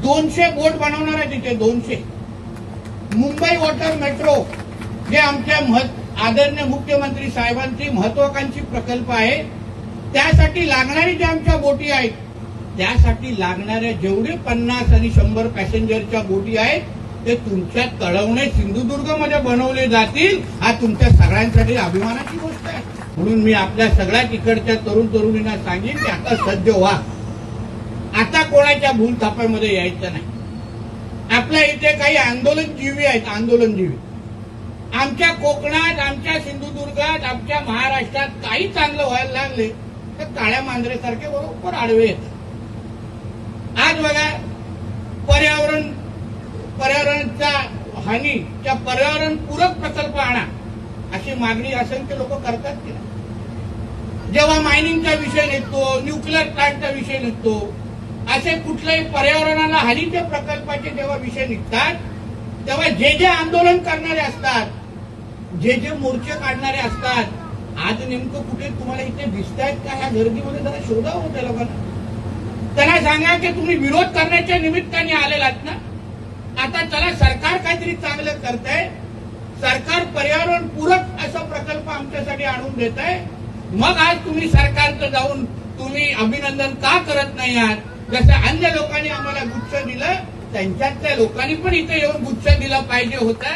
200 बोट बनवणार आहे तिथे 200. मुंबई वॉटर मेट्रो जे आमच्या आदरणीय मुख्यमंत्री साहेबांची महत्वाकांक्षी प्रकल्प आहे, त्यासाठी लागणारी ज्या आमच्या बोटी आहेत, त्यासाठी लागणाऱ्या जेवढे 50 आणि 100 पॅसेंजरच्या बोटी आहेत ते तुमच्या तळवणे सिंधुदुर्गमध्ये बनवले जातील. हा तुमच्या सगळ्यांसाठी अभिमानाची गोष्ट आहे. म्हणून मी आपल्या सगळ्या तिकडच्या तरुण तरुणींना सांगेन की आता सज्ज व्हा. आता कोणाच्या भूलथापामध्ये यायचं नाही. आपल्या इथे काही आंदोलनजीवी आहेत, आंदोलनजीवी. आमच्या कोकणात, आमच्या सिंधुदुर्गात, आमच्या महाराष्ट्रात काही चांगलं व्हायला लागले तर काळ्या मांजरेसारखे बरोबर आडवे येतात. आज बघा, पर्यावरणाच्या हानीच्या पर्यावरणपूरक प्रकल्प आणा अशी मागणी असंख्य लोक करतात की नाही. जेव्हा मायनिंगचा विषय निघतो, न्यूक्लिअर प्लांटचा विषय निघतो, असे कुठल्याही पर्यावरणाला हानीच्या प्रकल्पाचे जेव्हा विषय निघतात, तेव्हा जे जे आंदोलन करणारे असतात, जे जे मोर्चे काढणारे असतात, आज नेमकं कुठे तुम्हाला इथे दिसत आहेत का? ह्या गर्दीमध्ये जरा शोधावं होत्या लोकांना. त्यांना सांगा की तुम्ही विरोध करण्याच्या निमित्ताने आलेलात ना. आता चला, सरकार काहीतरी चांगलं करतंय, सरकार पर्यावरणपूरक असा प्रकल्प आमच्यासाठी आणून देत आहे. मग आज तुम्ही सरकारचं जाऊन तुम्ही अभिनंदन का करत नाही आहात? जसं अन्य लोकांनी आम्हाला गुच्छ दिलं, त्यांच्यातल्या लोकांनी पण इथे येऊन गुच्छ दिला पाहिजे होता.